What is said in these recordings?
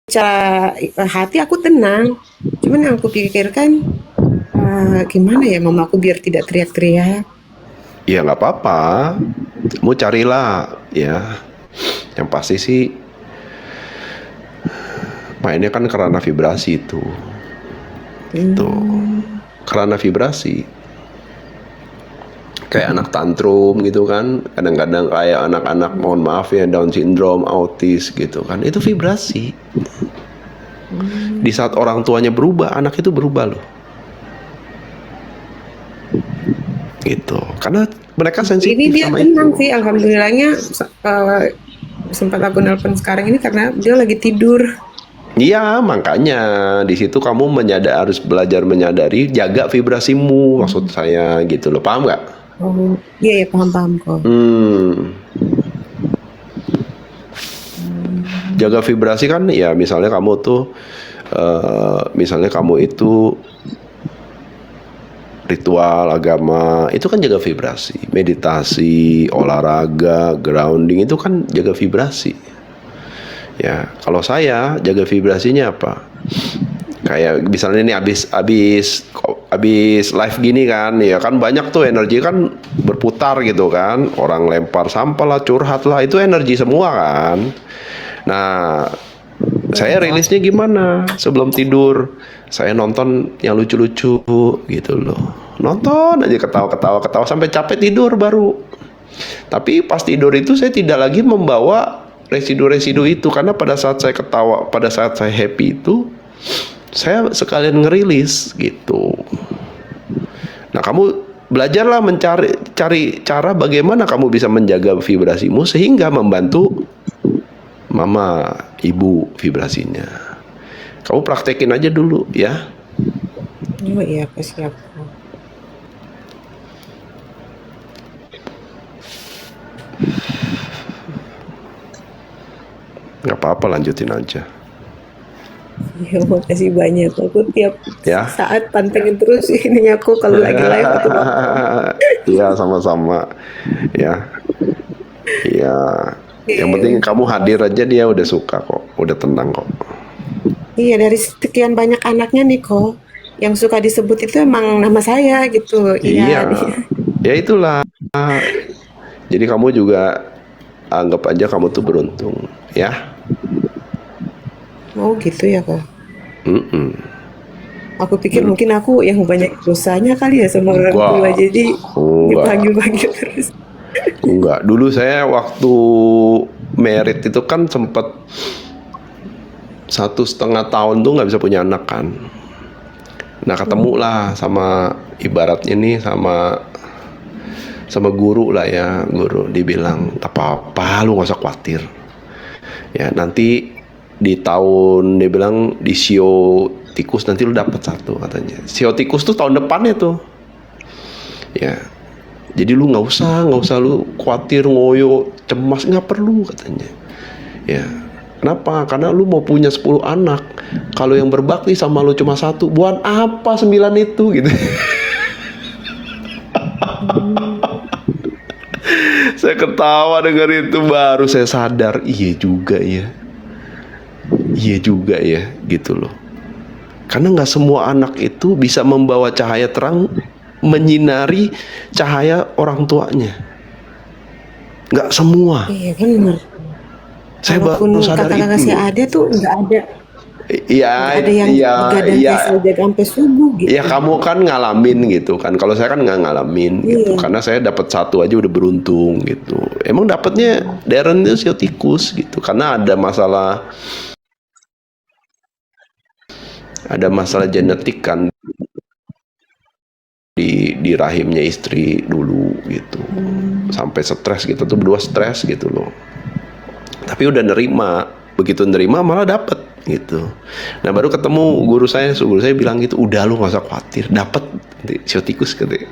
secara hati aku tenang. Cuman yang aku pikirkan, gimana ya mama aku biar tidak teriak-teriak. Ya nggak apa-apa, kamu carilah ya. Yang pasti sih mainnya kan karena vibrasi itu, gitu. Hmm, Karena vibrasi. Kayak anak tantrum gitu kan, kadang-kadang kayak anak-anak, mohon maaf ya, Down syndrome, autis gitu kan, itu vibrasi. Di hmm. saat orang tuanya berubah, anak itu berubah loh, gitu. Karena mereka Ini sensitif dia sama tenang itu. sih, alhamdulillahnya. Sempat aku nelpon sekarang ini karena dia lagi tidur. Iya, makanya di situ kamu harus belajar menyadari, jaga vibrasimu, maksud Hmm. saya gitu loh, paham nggak? Oh, iya ya, paham paham kok. Hmm, Hmm. jaga vibrasi kan ya, misalnya kamu tuh, misalnya kamu itu ritual agama itu kan jaga vibrasi, meditasi, olahraga, grounding itu kan jaga vibrasi. Ya, kalau saya jaga vibrasinya apa? Kayak misalnya ini abis live gini kan, ya kan banyak tuh energi kan berputar gitu kan, orang lempar sampah lah, curhat lah, itu energi semua kan. Nah, saya Iya. rilisnya gimana sebelum tidur? Saya nonton yang lucu-lucu gitu loh, nonton aja, ketawa-ketawa ketawa sampai capek, tidur baru. Tapi pas tidur itu saya tidak lagi membawa residu-residu itu, karena pada saat saya ketawa, pada saat saya happy itu, saya sekalian ngerilis gitu. Nah, kamu belajarlah cari cara bagaimana kamu bisa menjaga vibrasimu sehingga membantu mama, ibu vibrasinya. Kamu praktekin aja dulu ya. Oh iya, aku siap kok. Nggak apa-apa, lanjutin aja. Iya, makasih banyak. Aku tiap Ya. saat pantengin terus ini aku kalau lagi live aku nonton. Iya, sama-sama. Ya. Iya. Yang penting Oke, kamu hadir makasih. aja, dia udah suka kok. Udah tenang kok. Iya, dari sekian banyak anaknya nih kok, yang suka disebut itu emang nama saya gitu. Iya, Iya. dia. Ya itulah. Jadi kamu juga anggap aja kamu tuh beruntung, ya. Oh gitu ya kok. Mm-mm. Aku pikir Ber- mungkin aku yang banyak dosanya kali ya sama orang tua, Enggak. jadi Enggak. dipanggil-panggil terus. Enggak. Dulu saya waktu merit itu kan sempet 1,5 tahun tuh nggak bisa punya anak kan. Nah, ketemu Hmm. lah sama, ibaratnya nih, sama sama guru lah ya, guru dibilang tak apa-apa, lu nggak usah khawatir ya, nanti di tahun, dia bilang di sio tikus nanti lu dapat satu, katanya. Sio tikus tuh tahun depannya tuh ya, jadi lu nggak usah lu khawatir, ngoyo, cemas, nggak perlu, katanya ya. Kenapa? Karena lu mau punya 10 anak, kalau yang berbakti sama lu cuma satu, buat apa 9 itu gitu. Hmm. Saya ketawa dengar itu, baru saya sadar, iya juga ya, iya juga ya, gitu loh. Karena nggak semua anak itu bisa membawa cahaya terang, menyinari cahaya orang tuanya. Nggak semua. Iya bener. Saya Kalaupun baru sadar kakak-kakak itu. saya ada tuh Iya, nggak ada yang iya, begadang iya. kayak saya jaga sampai subuh Ya gitu. kamu kan ngalamin gitu kan. Kalau saya kan nggak ngalamin gitu. Iya. Karena saya dapat satu aja udah beruntung gitu. Emang dapatnya Darren itu sio tikus gitu. Karena ada masalah genetik kan di rahimnya istri dulu gitu, Hmm. sampai stres gitu tuh, berdua stres gitu loh. Tapi udah nerima, begitu nerima malah dapet gitu. Nah, baru ketemu guru saya bilang gitu, udah lu nggak usah khawatir, dapet siotikus katanya.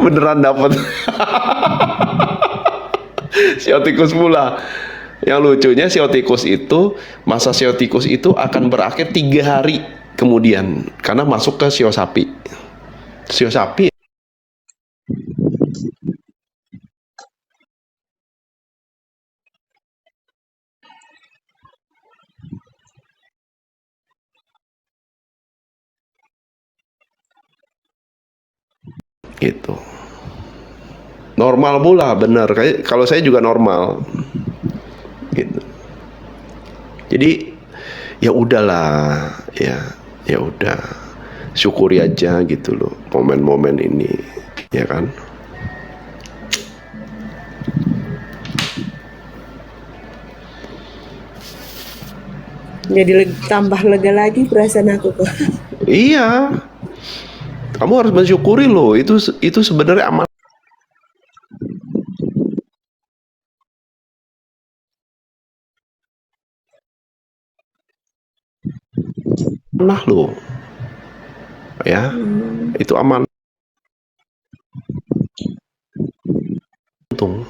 Beneran dapet. Siotikus pula. Yang lucunya, siotikus itu, masa siotikus itu akan berakhir 3 hari kemudian, karena masuk ke sio sapi. Sio sapi gitu. Normal pula, bener. Kayak kalau saya juga normal, gitu. Jadi ya udahlah, ya udah, syukuri aja gitu loh momen-momen ini, ya kan? Jadi tambah lega lagi perasaan aku kok. Iya, kamu harus mensyukuri loh. Itu sebenarnya amanah loh, ya. Itu amanah. Untung,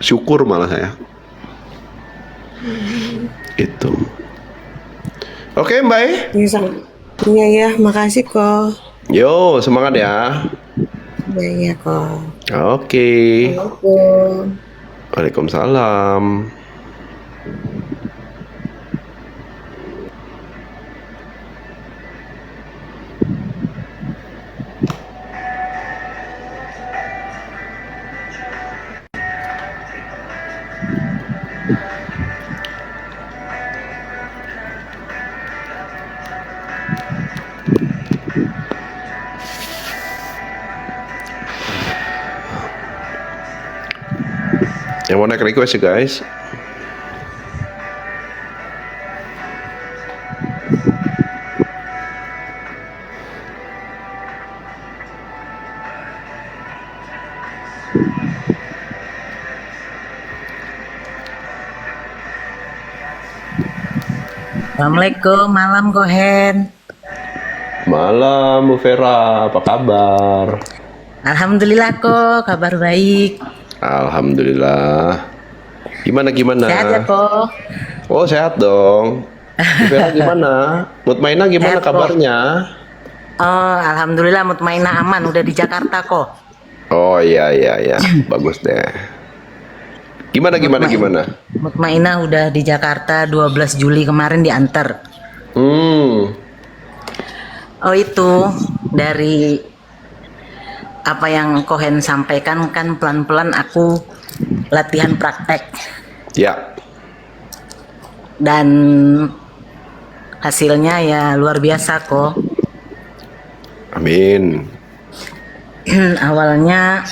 syukur malah saya. Itu. Oke, Mbak. Iya, iya ya, makasih kok. Yo, semangat ya. Iya ya kok. Oke. Assalamualaikum. Waalaikumsalam. Yang mau naik request ya guys. Assalamualaikum, malam Kohen. Malam Bu Vera, apa kabar? Alhamdulillah kok, kabar baik. Alhamdulillah. Gimana? Sehat ya kok? Oh, sehat dong. Bu Vera gimana? Mutmainah gimana Sehat, kok. kabarnya? Oh, alhamdulillah mutmainah aman, udah di Jakarta kok. Oh iya. Bagus deh. Gimana? Mutmainah udah di Jakarta 12 Juli kemarin diantar. Oh itu dari apa yang Kohen sampaikan kan pelan-pelan aku latihan praktek. Ya. Dan hasilnya ya luar biasa kok. Amin. Awalnya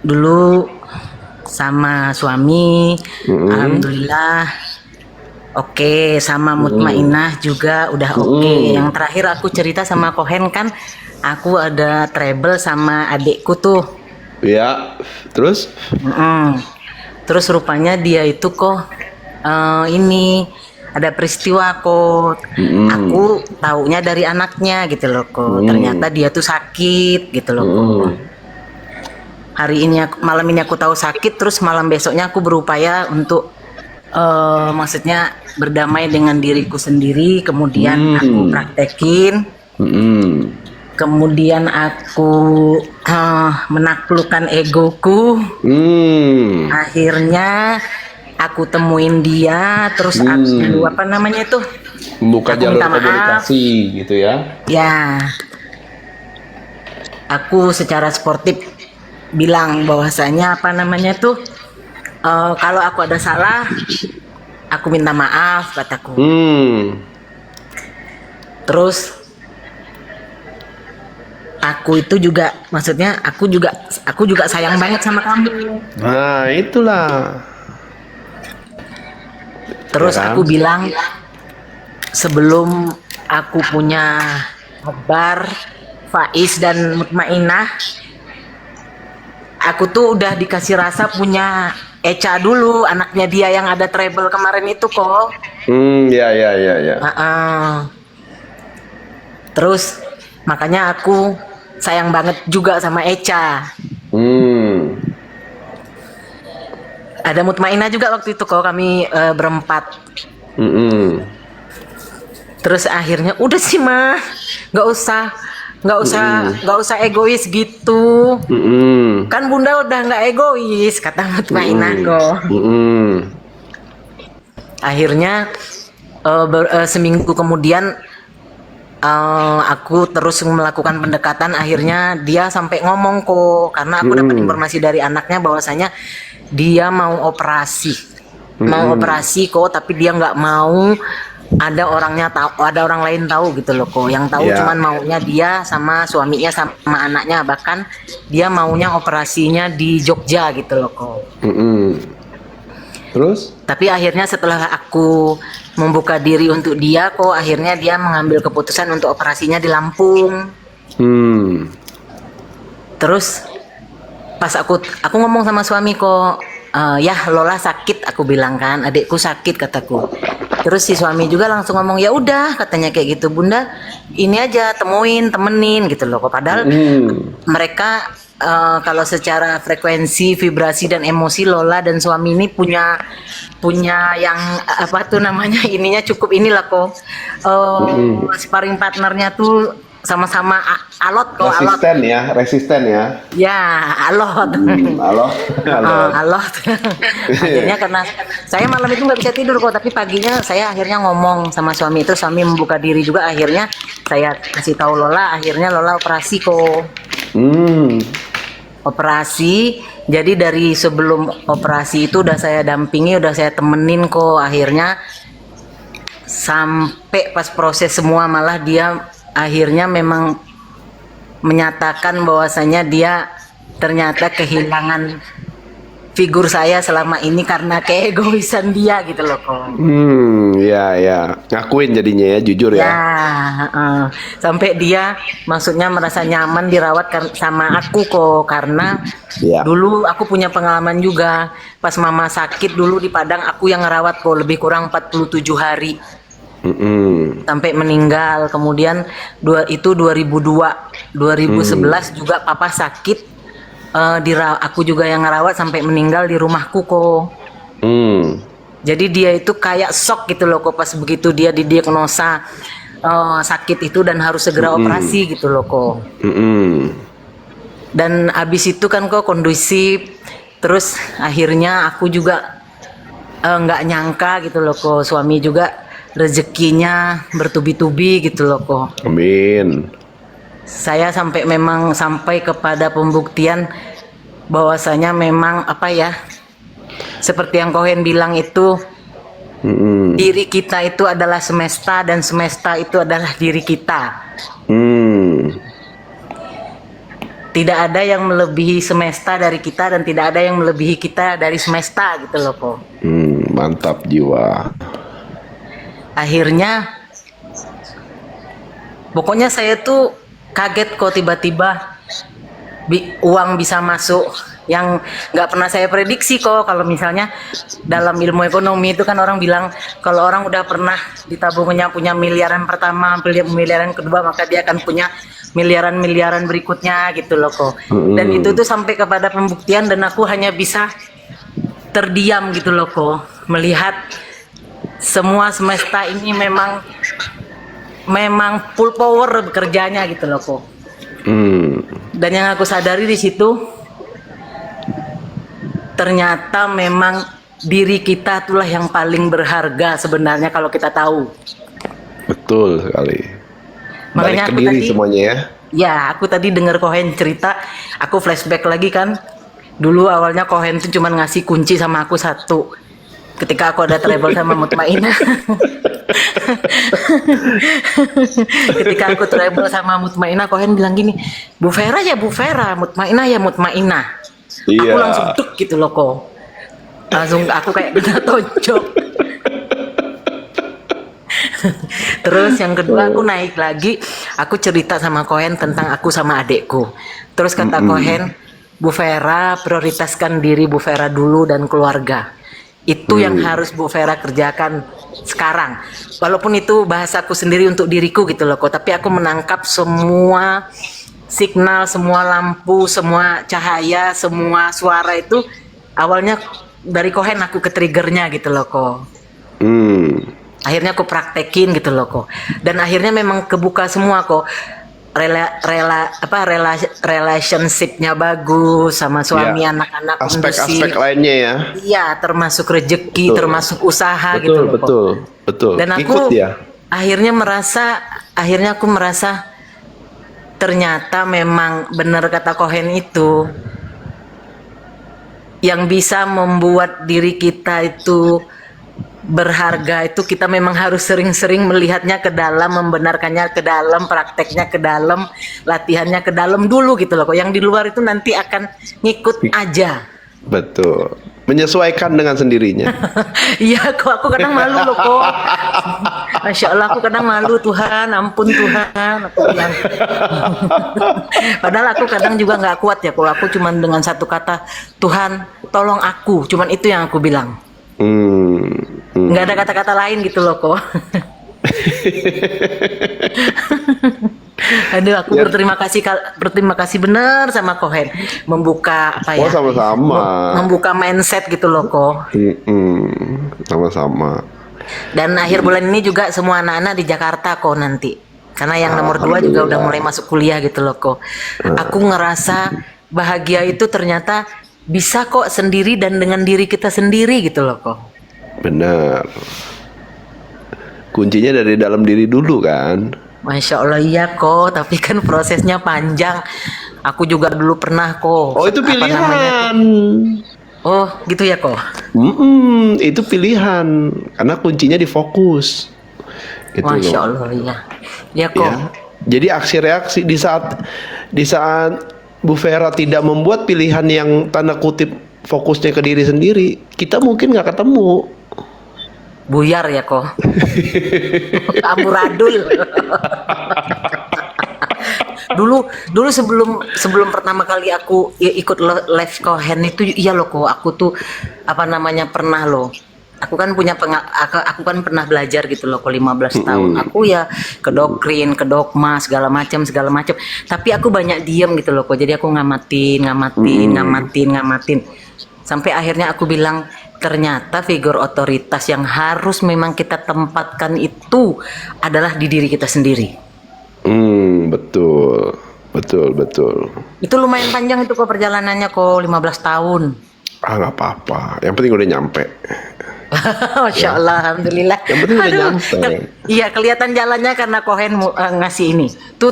dulu sama suami, alhamdulillah oke, sama mutmainah juga udah oke. Yang terakhir aku cerita sama Kohen kan, aku ada trouble sama adikku tuh. Ya. Terus? Terus rupanya dia itu kok ini ada peristiwa kok. Aku taunya dari anaknya gitu loh kok. Ternyata dia tuh sakit gitu loh kok. Hari ini malam ini aku tahu sakit, terus malam besoknya aku berupaya untuk maksudnya berdamai dengan diriku sendiri, kemudian aku praktekin, kemudian aku menaklukkan egoku, akhirnya aku temuin dia, terus aku apa namanya itu, Membuka aku jalur minta maaf. komunikasi gitu ya. Ya, aku secara sportif bilang bahwasanya apa namanya tuh, kalau aku ada salah, aku minta maaf kataku. Terus aku itu juga, maksudnya aku juga sayang banget sama kamu. Nah, itulah. Terus Ya kan? aku bilang sebelum aku punya kabar Faiz dan Mutmainah, aku tuh udah dikasih rasa punya Echa dulu, anaknya dia yang ada trouble kemarin itu kok. Ya. Terus makanya aku sayang banget juga sama Echa. Ada Mutmainah juga waktu itu kok, kami berempat. Terus akhirnya udah sih mah, nggak usah egois gitu. Kan bunda udah nggak egois, kata Mutmainah kok. Akhirnya seminggu kemudian aku terus melakukan pendekatan, akhirnya dia sampai ngomong kok, karena aku dapat informasi dari anaknya bahwasanya dia mau operasi kok, tapi dia nggak mau ada orangnya tahu, ada orang lain tahu gitu loh kok. Yang tahu Ya. cuman maunya dia sama suaminya sama anaknya, bahkan dia maunya operasinya di Jogja gitu loh kok. Terus? Tapi akhirnya setelah aku membuka diri untuk dia kok, akhirnya dia mengambil keputusan untuk operasinya di Lampung. Terus pas aku ngomong sama suami kok, ya Lola sakit, aku bilang kan, adikku sakit kataku. Terus si suami juga langsung ngomong, ya udah katanya kayak gitu, Bunda ini aja temenin gitu loh kok. Padahal mereka kalau secara frekuensi, vibrasi dan emosi, Lola dan suami ini punya yang apa tuh namanya, ininya cukup inilah kok. Sparring partnernya tuh sama-sama alot kok, Resisten ya. ya alot. Alot. Akhirnya karena saya malam itu nggak bisa tidur kok, tapi paginya saya akhirnya ngomong sama suami, itu suami membuka diri juga, akhirnya saya kasih tahu Lola, akhirnya Lola operasi kok. Operasi, jadi dari sebelum operasi itu udah saya dampingi, udah saya temenin kok, akhirnya sampai pas proses semua malah dia akhirnya memang menyatakan bahwasanya dia ternyata kehilangan figur saya selama ini karena keegoisan dia gitu loh kok. Ya. Ngakuin jadinya ya, jujur ya. Sampai dia maksudnya merasa nyaman dirawat sama aku kok, karena Ya. dulu aku punya pengalaman juga pas mama sakit dulu di Padang, aku yang ngerawat kok lebih kurang 47 hari sampai meninggal. Kemudian itu 2011 juga papa sakit. Aku juga yang ngerawat sampai meninggal di rumahku kok. Jadi dia itu kayak shock gitu loh kok pas begitu dia didiagnosa sakit itu dan harus segera operasi gitu loh kok. Dan abis itu kan kok kondusif, terus akhirnya aku juga nggak nyangka gitu loh kok, suami juga rezekinya bertubi-tubi gitu loh kok. Amin. Saya sampai kepada pembuktian bahwasanya memang apa ya, seperti yang Kohen bilang itu, diri kita itu adalah semesta dan semesta itu adalah diri kita. Tidak ada yang melebihi semesta dari kita dan tidak ada yang melebihi kita dari semesta gitu loh kok. Mantap jiwa. Akhirnya pokoknya saya tuh kaget kok tiba-tiba uang bisa masuk yang nggak pernah saya prediksi kok. Kalau misalnya dalam ilmu ekonomi itu kan orang bilang kalau orang udah pernah ditabungnya punya miliaran pertama, miliaran kedua, maka dia akan punya miliaran berikutnya gitu loh kok. Dan itu tuh sampai kepada pembuktian dan aku hanya bisa terdiam gitu loh kok, melihat semua semesta ini memang full power bekerjanya gitu loh kok. Dan yang aku sadari di situ, ternyata memang diri kita itulah yang paling berharga sebenarnya kalau kita tahu. Betul sekali. Makanya Balik ke aku diri tadi, semuanya ya. ya aku tadi dengar Kohen cerita, aku flashback lagi kan. Dulu awalnya Kohen tuh cuma ngasih kunci sama aku satu. Ketika aku ada trouble sama Mutmainah. Ketika aku trouble sama Mutmainah, Kohen bilang gini, Bu Vera ya Bu Vera, Mutmainah ya Mutmainah. Aku Iya. langsung duk gitu loh kok. Langsung aku kayak kena tonjok. Terus yang kedua aku naik lagi, aku cerita sama Kohen tentang aku sama adekku. Terus kata Kohen, Bu Vera prioritaskan diri Bu Vera dulu dan keluarga. Itu yang harus Bu Vera kerjakan sekarang. Walaupun itu bahasaku sendiri untuk diriku gitu loh kok, tapi aku menangkap semua signal, semua lampu, semua cahaya, semua suara itu awalnya dari Kohen aku ke triggernya gitu loh kok. Akhirnya aku praktekin gitu loh kok. Dan akhirnya memang kebuka semua kok. Relationshipnya bagus sama suami, Ya. anak-anak Aspek-aspek kondusif. lainnya ya. Iya, termasuk rezeki, Betul. termasuk usaha gitu loh kok. Betul. Dan aku Ikut ya. akhirnya merasa akhirnya aku merasa ternyata memang benar kata Kohen itu, yang bisa membuat diri kita itu berharga itu kita memang harus sering-sering melihatnya ke dalam, membenarkannya ke dalam, prakteknya ke dalam, latihannya ke dalam dulu gitu loh. Yang di luar itu nanti akan ngikut aja. Betul. Menyesuaikan dengan sendirinya. Iya kok, aku kadang malu loh kok. Masya Allah, aku kadang malu, Tuhan, ampun Tuhan, aku bilang. Padahal aku kadang juga nggak kuat ya kok. Aku cuman dengan satu kata, Tuhan, tolong aku. Cuman itu yang aku bilang. Nggak ada kata-kata lain gitu loh kok. Aduh, aku berterima kasih benar sama Kohen membuka apa ya? Sama-sama. Membuka mindset gitu loh kok. Sama-sama. Dan akhir bulan ini juga semua anak-anak di Jakarta kok nanti. Karena yang nomor 2 juga udah mulai masuk kuliah gitu loh kok. Aku ngerasa bahagia itu ternyata bisa kok sendiri dan dengan diri kita sendiri gitu loh kok. Benar. Kuncinya dari dalam diri dulu kan. Masya Allah iya kok, tapi kan prosesnya panjang. Aku juga dulu pernah kok. Oh itu pilihan. Oh gitu ya kok. Itu pilihan. Karena kuncinya di fokus. Gitu Masya loh. Allah iya. Ya kok. Ya. Jadi aksi reaksi di saat Bu Vera tidak membuat pilihan yang tanda kutip fokusnya ke diri sendiri, kita mungkin nggak ketemu. Buyar ya kok. Amburadul. dulu sebelum pertama kali aku ikut live Kohen itu, iya loh kok, aku tuh apa namanya pernah loh. Aku kan aku kan pernah belajar gitu loh kok 15 tahun. Aku ya ke doktrin, ke dogma segala macam. Tapi aku banyak diam gitu loh kok. Jadi aku ngamatin. Sampai akhirnya aku bilang, ternyata figur otoritas yang harus memang kita tempatkan itu adalah di diri kita sendiri. Betul. Itu lumayan panjang itu kok perjalanannya kok 15 tahun. Nggak apa-apa. Yang penting udah nyampe. Masya Allah, alhamdulillah. Yang penting udah nyampe. Iya, kelihatan jalannya karena Kohen ngasih ini. Tuh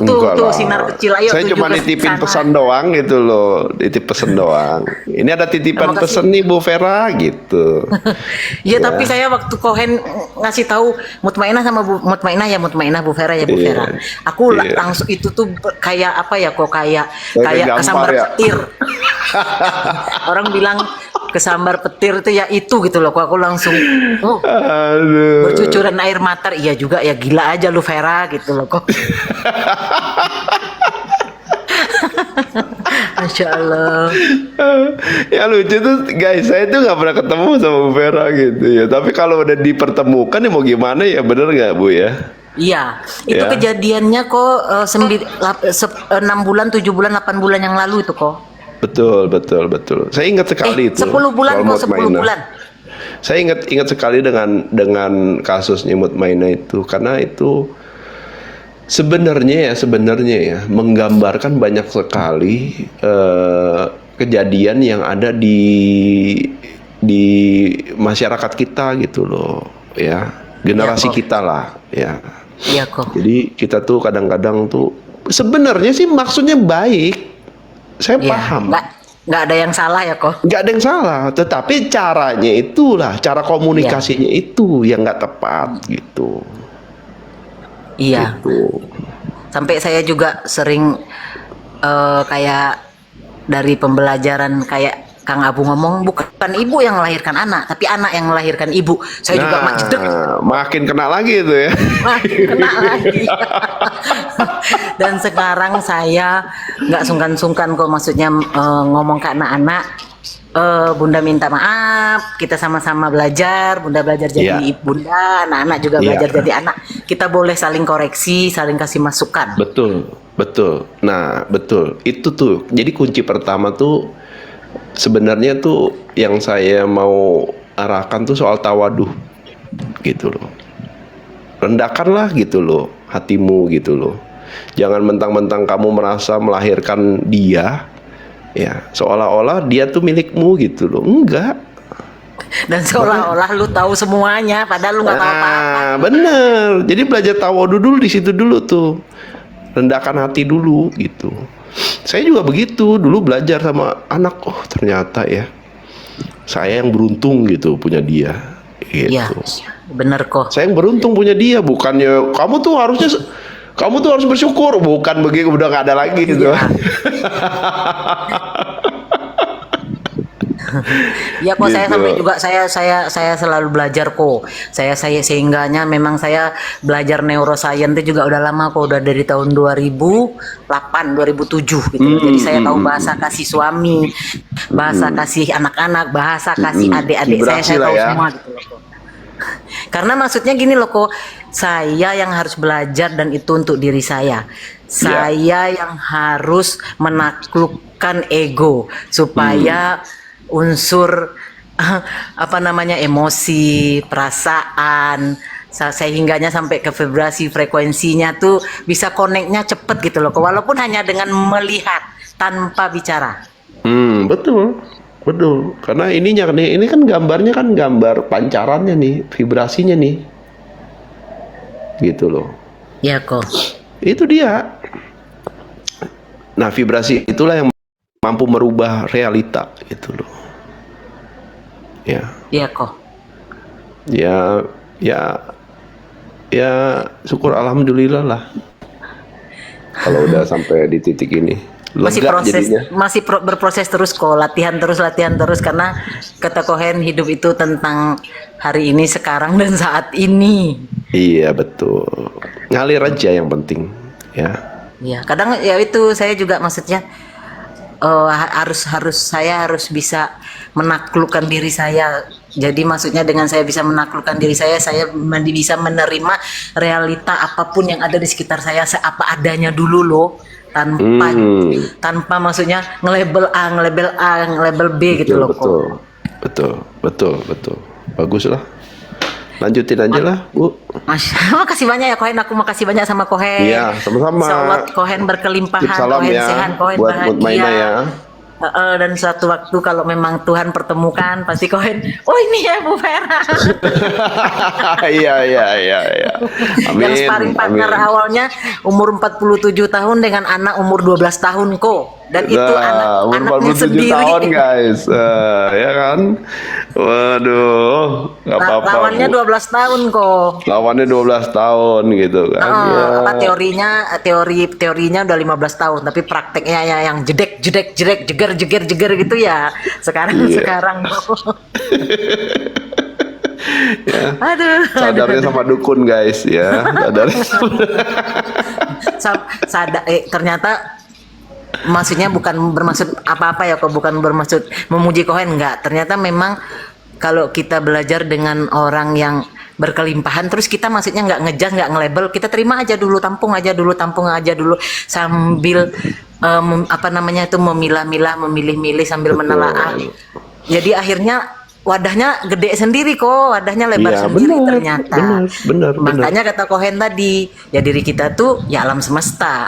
sinar kecil, ayo. Saya cuma nitipin pesan doang gitu loh, nitip pesan doang. Ini ada titipan pesan nih Bu Vera gitu. Iya, tapi saya waktu Kohen ngasih tahu Mutmainah sama Bu Mutmainah Bu Vera ya Bu Vera. Aku langsung itu tuh kayak apa ya kok, kayak kesambar petir. Orang bilang kesambar petir itu ya itu gitu loh. Aku langsung bercucuran air mata. Iya juga ya, gila aja lu Vera gitu loh kok. Masya Allah. Ya lucu tuh guys, saya tuh nggak pernah ketemu sama Bu Vera gitu ya. Tapi kalau udah dipertemukan ya mau gimana ya, bener nggak Bu ya? Iya, itu kejadiannya kok 6 bulan, 7 bulan, 8 bulan yang lalu itu kok. Betul. Saya ingat sekali itu. 10 bulan kok, 10 bulan. Saya ingat sekali dengan kasusnya Mutmainah itu, karena itu sebenarnya ya menggambarkan banyak sekali kejadian yang ada di masyarakat kita gitu loh, ya. Generasi kita lah, ya. Iya kok. Jadi kita tuh kadang-kadang tuh sebenarnya sih maksudnya baik. Saya paham. Nggak ada yang salah ya kok. Nggak ada yang salah, tetapi caranya itulah, cara komunikasinya itu yang nggak tepat gitu. Iya. Gitu. Sampai saya juga sering kayak dari pembelajaran kayak Kang Abu ngomong, bukan ibu yang melahirkan anak, tapi anak yang melahirkan ibu. Saya juga makin kena lagi itu ya. Makin kena lagi. Dan sekarang saya nggak sungkan-sungkan kok, maksudnya ngomong ke anak-anak, Bunda minta maaf, kita sama-sama belajar, Bunda belajar jadi bunda, anak-anak juga belajar jadi anak. Kita boleh saling koreksi, saling kasih masukan. Betul. Nah, betul. Itu tuh. Jadi kunci pertama tuh sebenarnya tuh yang saya mau arahkan tuh soal tawaduh gitu loh. Rendahkanlah gitu loh hatimu gitu loh. Jangan mentang-mentang kamu merasa melahirkan dia, ya seolah-olah dia tuh milikmu gitu loh. Enggak. Dan seolah-olah lu tahu semuanya, padahal lu nggak tahu apa-apa. Nah, bener. Jadi belajar tawadu dulu di situ dulu tuh. Rendahkan hati dulu gitu. Saya juga begitu. Dulu belajar sama anak. Oh, ternyata ya. Saya yang beruntung gitu punya dia. Iya, Gitu. bener kok. Saya yang beruntung punya dia. Bukannya kamu tuh harus bersyukur. Bukan begitu, udah gak ada lagi gitu. Iya. Ya kok saya Gitu. sampai juga saya selalu belajar kok. Saya sehingganya memang saya belajar neuroscience itu juga udah lama kok, udah dari tahun 2008 2007 gitu. Jadi saya tahu bahasa kasih suami, bahasa kasih anak-anak, bahasa kasih adik-adik Vibrasi saya lah tahu ya. semua gitu loh kok. Karena maksudnya gini loh kok, saya yang harus belajar dan itu untuk diri saya. Saya yang harus menaklukkan ego supaya unsur apa namanya emosi, perasaan, sehingganya sampai ke vibrasi frekuensinya tuh bisa connect-nya cepet gitu loh. Walaupun hanya dengan melihat tanpa bicara. Betul. Betul. Karena ininya nih, ini kan gambarnya kan gambar pancarannya nih, vibrasinya nih. Gitu loh. Ya kok. Itu dia. Nah, vibrasi itulah yang mampu merubah realita gitu loh. Ya. Ya kok. Ya, ya syukur alhamdulillah lah. Kalau udah sampai di titik ini. Masih Lega proses, jadinya. berproses terus kok, latihan terus karena kata Kohen hidup itu tentang hari ini, sekarang dan saat ini. Iya, betul. Ngalir aja yang penting, ya. Ya, kadang ya itu saya juga maksudnya saya harus bisa menaklukkan diri saya. Jadi maksudnya dengan saya bisa menaklukkan diri saya bisa menerima realita apapun yang ada di sekitar saya apa adanya dulu loh. Tanpa maksudnya nge-label nge-label B gitu loh kok. Betul. Bagus lah. Lanjutin aja lah, Bu. Makasih banyak ya Kohen, aku makasih banyak sama Kohen. Iya, sama-sama. Insyaallah Kohen berkelimpahan, Tip salam Kohen ya sehat, Kohen buat bahagia. Mutmainah ya. Dan suatu waktu kalau memang Tuhan pertemukan, pasti Kohen, oh ini ya Bu Vera. Iya. Amin. Yang sparring partner amin. awalnya umur 47 tahun dengan anak umur 12 tahun kok. Dan itu Nah, umur anaknya 47 sendiri. tahun guys. Ya kan. Waduh, nggak apa-apa. Lawannya Bu. 12 tahun kok. Lawannya 12 tahun gitu kan. Ya. Apa teorinya udah 15 tahun, tapi prakteknya ya yang jedek jeger gitu ya. Sekarang Ya. Aduh. Sadarnya sama dukun guys ya. Sadarnya Ternyata maksudnya bukan bermaksud apa-apa ya kok, bukan bermaksud memuji Kohen, enggak. Ternyata memang kalau kita belajar dengan orang yang berkelimpahan, terus kita maksudnya nggak ngejas, nggak nge-label, kita terima aja dulu, tampung aja dulu sambil memilah-milah, memilih-milih sambil menelaah. Jadi akhirnya wadahnya gede sendiri kok, wadahnya lebar Iya, sendiri benar, ternyata. benar. Makanya kata Kohen tadi, ya diri kita tuh ya alam semesta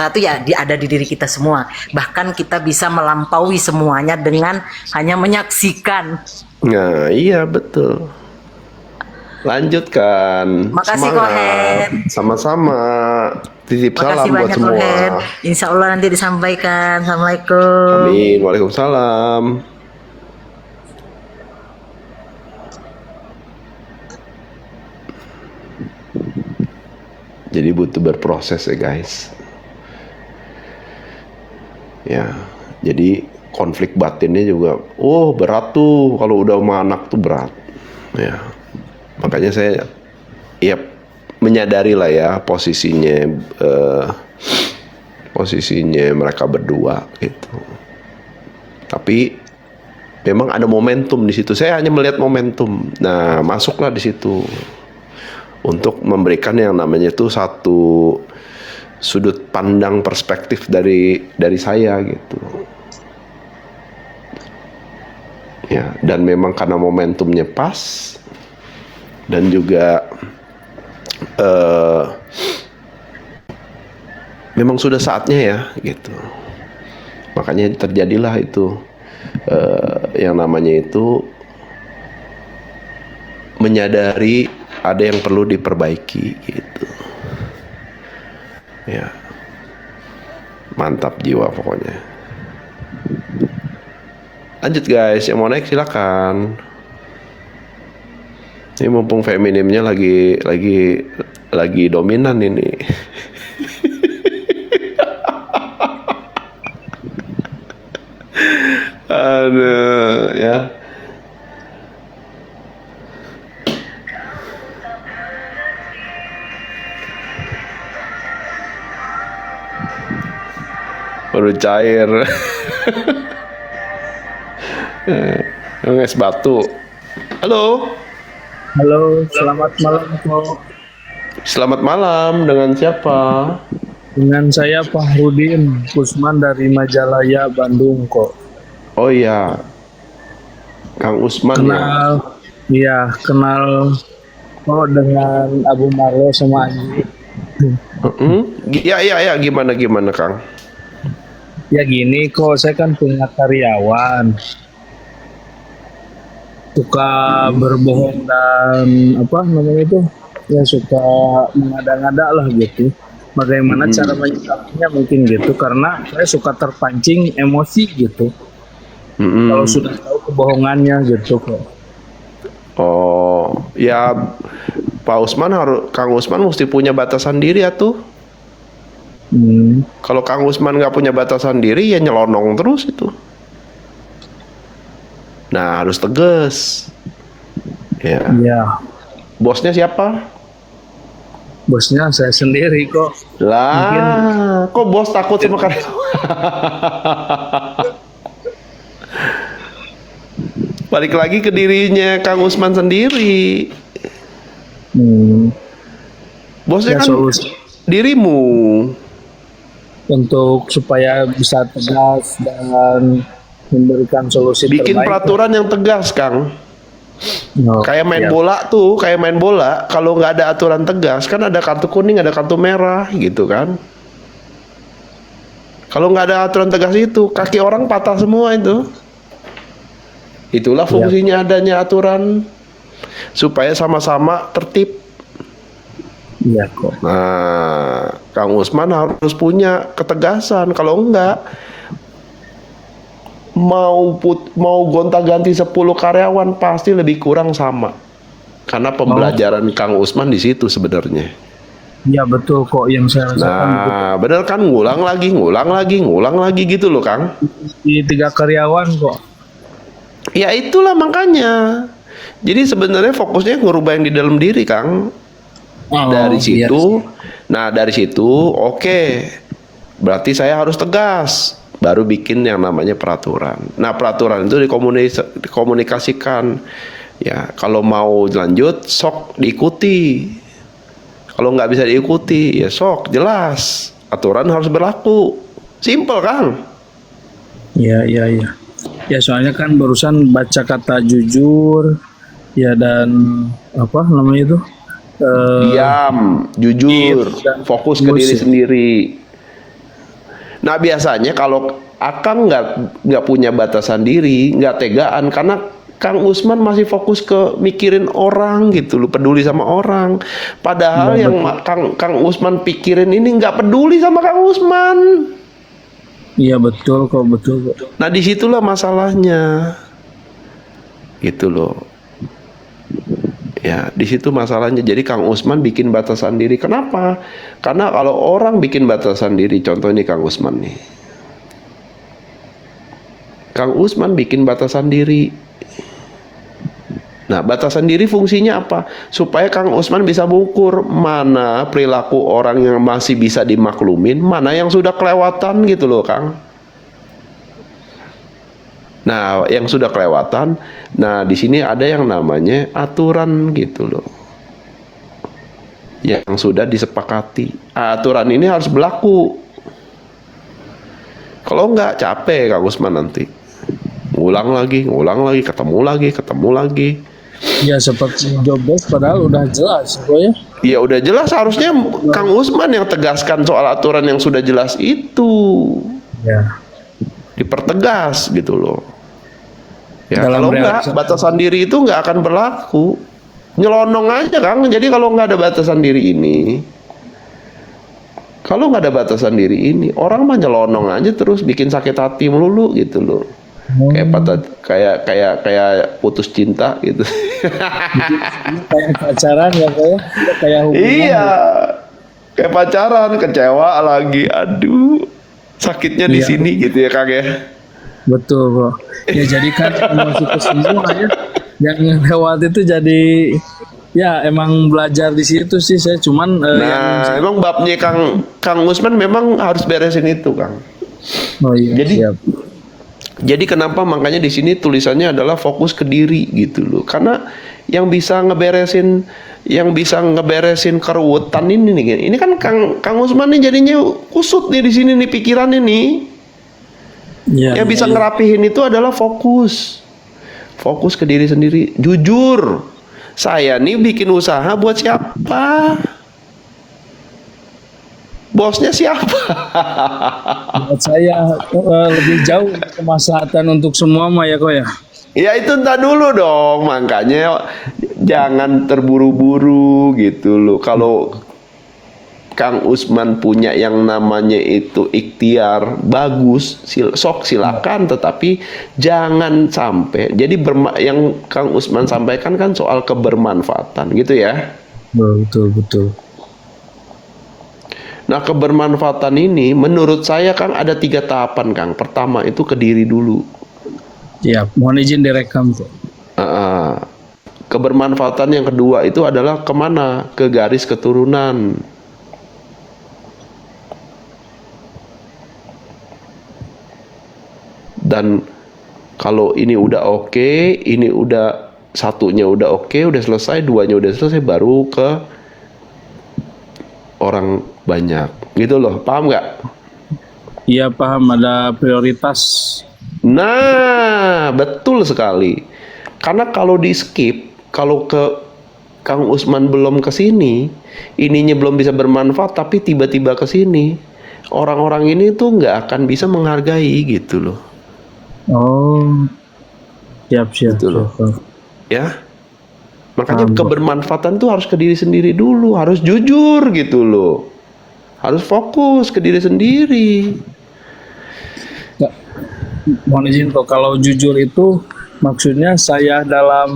tuh ya ada di diri kita semua. Bahkan kita bisa melampaui semuanya dengan hanya menyaksikan. Nah, iya betul. Lanjutkan. Makasih, Semangat. Kohen. Sama-sama. Titip salam Makasih buat banyak semua. Kohen. Insya Allah nanti disampaikan. Assalamualaikum. Amin. Waalaikumsalam. Jadi butuh berproses ya guys. Ya, jadi konflik batinnya juga, berat tuh kalau udah sama anak tuh berat. Ya, makanya saya menyadari lah ya posisinya mereka berdua gitu. Tapi memang ada momentum di situ. Saya hanya melihat momentum. Nah, masuklah di situ untuk memberikan yang namanya itu satu sudut pandang perspektif dari saya gitu. Ya, dan memang karena momentumnya pas dan juga memang sudah saatnya ya gitu. Makanya terjadilah itu yang namanya itu menyadari ada yang perlu diperbaiki gitu. Ya, mantap jiwa pokoknya. Lanjut guys, yang mau naik silakan. Ini mumpung feminimnya lagi dominan ini. Aduh, ya. Baru cair. Es batu. Halo. Halo, selamat malam kok. Selamat malam, dengan siapa? Dengan saya Fahrudin Usman dari Majalaya, Bandung kok. Oh iya, Kang Usman ya. Iya, kenal kok dengan Abu Marlo sama Anji. Ya, gimana Kang? Ya gini kok, saya kan punya karyawan. Suka berbohong dan apa namanya itu? Ya suka mengada-ngada lah gitu. Bagaimana cara menyikapinya mungkin gitu, karena saya suka terpancing emosi gitu. Kalau sudah tahu kebohongannya gitu kok. Oh, ya Kang Usman mesti punya batasan diri ya tuh. Kalau Kang Usman nggak punya batasan diri ya nyelonong terus itu. Nah, harus tegas. Ya. Iya. Bosnya siapa? Bosnya saya sendiri kok. Lah, kok bos takut sama karyawan? Balik lagi ke dirinya Kang Usman sendiri. Bosnya Ya, kan solusi dirimu. untuk supaya bisa tegas dan memberikan solusi Bikin terbaik. peraturan yang tegas, Kang. Oh, Kayak main iya. bola tuh, kalau nggak ada aturan tegas, kan ada kartu kuning, ada kartu merah, gitu kan? Kalau nggak ada aturan tegas itu, kaki orang patah semua itu. Itulah fungsinya adanya aturan, supaya sama-sama tertib. Iya kok. Nah, Kang Usman harus punya ketegasan. Kalau enggak, mau gonta-ganti 10 karyawan pasti lebih kurang sama. Karena pembelajaran Kang Usman di situ sebenarnya. Iya betul kok, yang saya rasakan Nah, bener kan, ngulang lagi gitu loh, Kang. di 3 karyawan kok. Ya itulah makanya. Jadi sebenarnya fokusnya ngerubah yang di dalam diri, Kang. Dari situ, nah dari situ, oke. Berarti saya harus tegas. Baru bikin yang namanya peraturan. Nah, peraturan itu dikomunikasikan. Ya, kalau mau lanjut, sok diikuti. Kalau nggak bisa diikuti, ya sok jelas. Aturan harus berlaku. Simple, Kang. Iya. Ya soalnya kan barusan baca kata jujur, ya dan apa namanya itu? Diam, jujur, dan fokus ke diri sendiri. Nah, biasanya kalau Akang nggak punya batasan diri, nggak tegaan, karena Kang Usman masih fokus ke mikirin orang gitu loh, peduli sama orang. Padahal yang Kang Usman pikirin ini nggak peduli sama Kang Usman. Iya betul kok. Nah, disitulah masalahnya, gitu loh. Ya, di situ masalahnya. Jadi Kang Usman bikin batasan diri. Kenapa? Karena kalau orang bikin batasan diri, contoh ini Kang Usman nih. Kang Usman bikin batasan diri. Nah, batasan diri fungsinya apa? Supaya Kang Usman bisa mengukur mana perilaku orang yang masih bisa dimaklumin, mana yang sudah kelewatan gitu loh, Kang. Nah, yang sudah kelewatan, nah di sini ada yang namanya aturan gitu loh, yang sudah disepakati. Aturan ini harus berlaku. Kalau enggak, capek Kang Usman nanti. Ngulang lagi, ketemu lagi. Ya seperti job desk padahal udah jelas kok ya. Ya udah jelas, harusnya Kang Usman yang tegaskan soal aturan yang sudah jelas itu. Ya. Dipertegas gitu loh. Ya, Dalam kalau enggak, realisasi. batasan diri itu enggak akan berlaku. nyelonong aja Kang. Jadi kalau nggak ada batasan diri ini, kalau nggak ada batasan diri ini, orang mah nyelonong aja terus bikin sakit hati melulu gitu loh. Kayak patah, kayak putus cinta gitu. Kayak pacaran ya kayak kayak hubungan. Iya, kayak pacaran, kecewa lagi. Aduh, sakitnya di Iya. sini gitu ya Kang ya. Betul kok. Ya jadi kan emosi kesinggung aja. Yang lewat itu jadi ya emang belajar di situ sih saya cuman Nah, emang babnya Kang Usman memang harus beresin itu Kang. oh iya Jadi- siap. Jadi kenapa makanya di sini tulisannya adalah fokus ke diri gitu loh. Karena yang bisa ngeberesin keruwetan ini nih. Ini kan Kang Usman nih jadinya kusut nih di sini nih pikiran ini. Iya, Yang bisa iya. ngerapihin itu adalah fokus. Fokus ke diri sendiri. Jujur. Saya nih bikin usaha buat siapa? Bosnya siapa? Buat saya lebih jauh kemaslahatan untuk semua mah ya kok ya. Ya itu entar dulu dong, makanya jangan terburu-buru gitu loh. Kalau Kang Usman punya yang namanya itu ikhtiar, bagus, sok silakan, tetapi jangan sampai. Jadi yang Kang Usman sampaikan kan soal kebermanfaatan gitu ya. Betul betul. Nah kebermanfaatan ini menurut saya Kang ada 3 tahapan Kang. Pertama itu ke diri dulu. Ya, mohon izin direkam kok. Kebermanfaatan yang kedua itu adalah kemana? Ke garis keturunan. Dan kalau ini udah oke, ini udah satunya udah oke, udah selesai, duanya udah selesai, baru ke orang banyak. Gitu loh, paham nggak? Iya paham ada prioritas. Nah, betul sekali. Karena kalau di skip, kalau ke Kang Usman belum ke sini, ininya belum bisa bermanfaat, tapi tiba-tiba ke sini, orang-orang ini tuh nggak akan bisa menghargai gitu loh. Oh. Siap siap. Gitu loh. siap. Ya, makanya Paham, Pak. kebermanfaatan tuh harus ke diri sendiri dulu, harus jujur gitu loh, harus fokus ke diri sendiri. Ya, mohon izin kok kalau jujur itu maksudnya saya dalam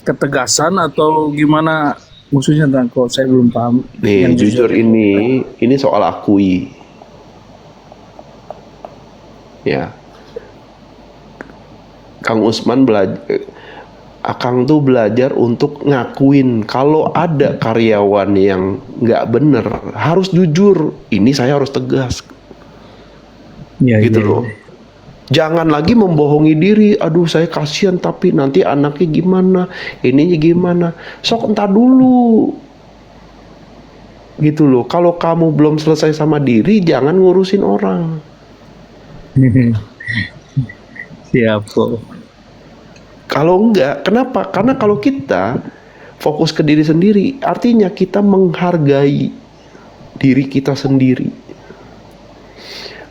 ketegasan atau gimana maksudnya kok saya belum paham. Nih, Yang jujur ini soal akui. Ya, Kang Usman Akang tuh belajar untuk ngakuin kalau ada karyawan yang nggak bener, harus jujur. Ini saya harus tegas. Ya, Gitu iya, loh. iya. Jangan lagi membohongi diri. Aduh saya kasihan tapi nanti anaknya gimana, ininya gimana. Sok entar dulu. Gitu loh. Kalau kamu belum selesai sama diri, jangan ngurusin orang. Siap kok. Kalau enggak, kenapa? Karena kalau kita fokus ke diri sendiri, artinya kita menghargai diri kita sendiri.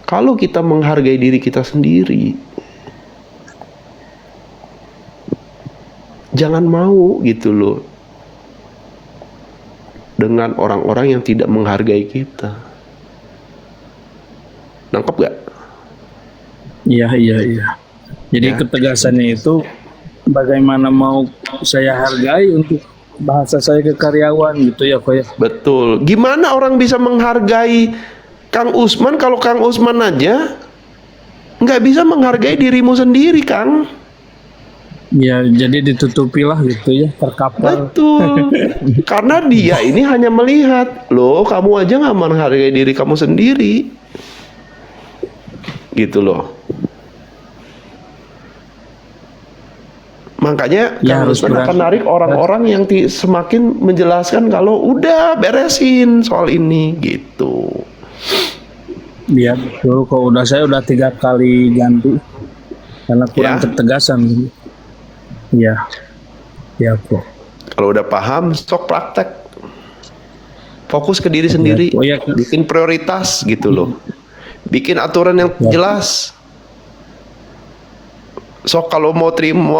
Kalau kita menghargai diri kita sendiri, jangan mau gitu loh dengan orang-orang yang tidak menghargai kita. Nangkep gak? Iya iya iya. Jadi Ya. ketegasannya itu bagaimana mau saya hargai untuk bahasa saya ke karyawan gitu ya kok ya. Betul. Gimana orang bisa menghargai Kang Usman kalau Kang Usman aja nggak bisa menghargai dirimu sendiri, Kang? Ya jadi ditutupilah gitu ya, terkapar. Betul. Karena dia ini hanya melihat, loh kamu aja nggak menghargai diri kamu sendiri. Gitu loh. Makanya Ya, Kang harus Usman akan narik orang-orang yang semakin menjelaskan kalau udah beresin soal ini gitu. Iya betul, kok saya udah 3 kali ganti karena kurang Ya. ketegasan. Iya, ya kok. Kalau udah paham, sok praktek. Fokus ke diri sendiri, Oh, iya, Kak. bikin prioritas gitu loh. Bikin aturan yang Ya. jelas. So kalau mau terima,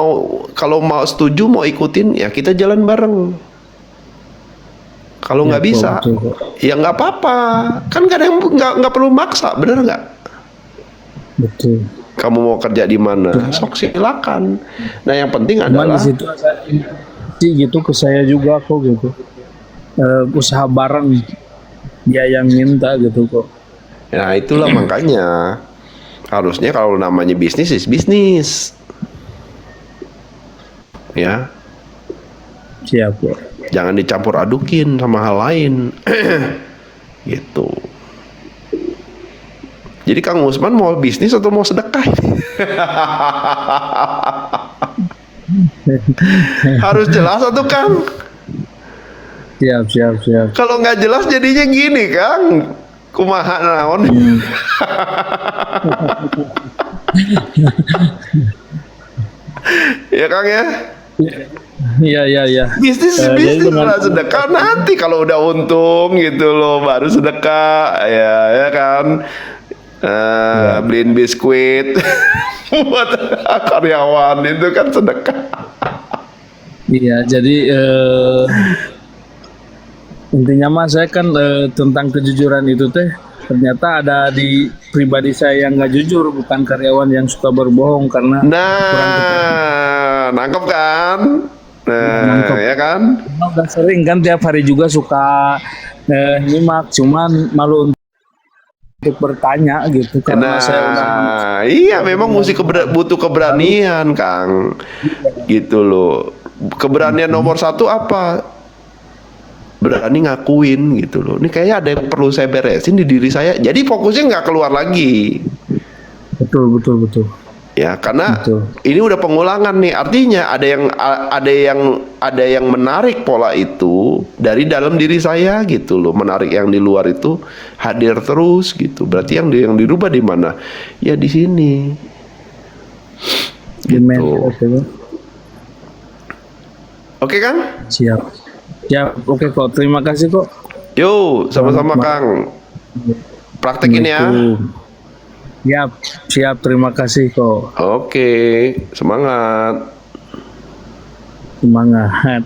kalau mau setuju, mau ikutin, ya kita jalan bareng. Kalau Ya, nggak kok, bisa, betul, kok. ya nggak apa-apa. Kan gak ada yang nggak perlu maksa, bener nggak? Betul. Kamu mau kerja di mana? Sok silakan. Nah yang penting Cuman adalah di situ ada sih gitu ke saya juga kok gitu. Usaha bareng, dia yang minta gitu kok. nah itulah makanya harusnya kalau namanya bisnis is bisnis. Ya, Siap kok. jangan dicampur adukin sama hal lain. Gitu. Jadi Kang Usman mau bisnis atau mau sedekah? Harus jelas atau Kang? Siap. Kalau nggak jelas jadinya gini Kang. Kumaha naon? Ya Kang ya. Iya. Bisnis Jadi bisnis dengan lah, sedekah nanti kalau udah untung gitu loh baru sedekah ya kan. Beliin biskuit buat karyawan itu kan sedekah. iya, jadi intinya mah saya kan tentang kejujuran itu teh ternyata ada di pribadi saya yang nggak jujur, bukan karyawan yang suka berbohong karena Nah, nangkep kan? Nah, Nangkep. ya kan? karena udah sering kan tiap hari juga suka nyimak, cuman malu untuk bertanya gitu karena saya udah Nah, iya memang mesti butuh keberanian, Kang. Gitu loh. Keberanian nomor satu apa? Berani ngakuin gitu loh. Ini kayaknya ada yang perlu saya beresin di diri saya. Jadi fokusnya nggak keluar lagi. betul. Ya, karena Betul. ini udah pengulangan nih. Artinya ada yang menarik pola itu dari dalam diri saya gitu loh. Menarik yang di luar itu hadir terus gitu. Berarti yang dirubah di mana? Ya di sini. Di Gitu. mindset itu. Oke, Kang? Siap. Oke kok. Terima kasih kok. Yo, sama-sama Kang. Praktekin ya. Siap. Terima kasih kok. Oke, semangat. Semangat.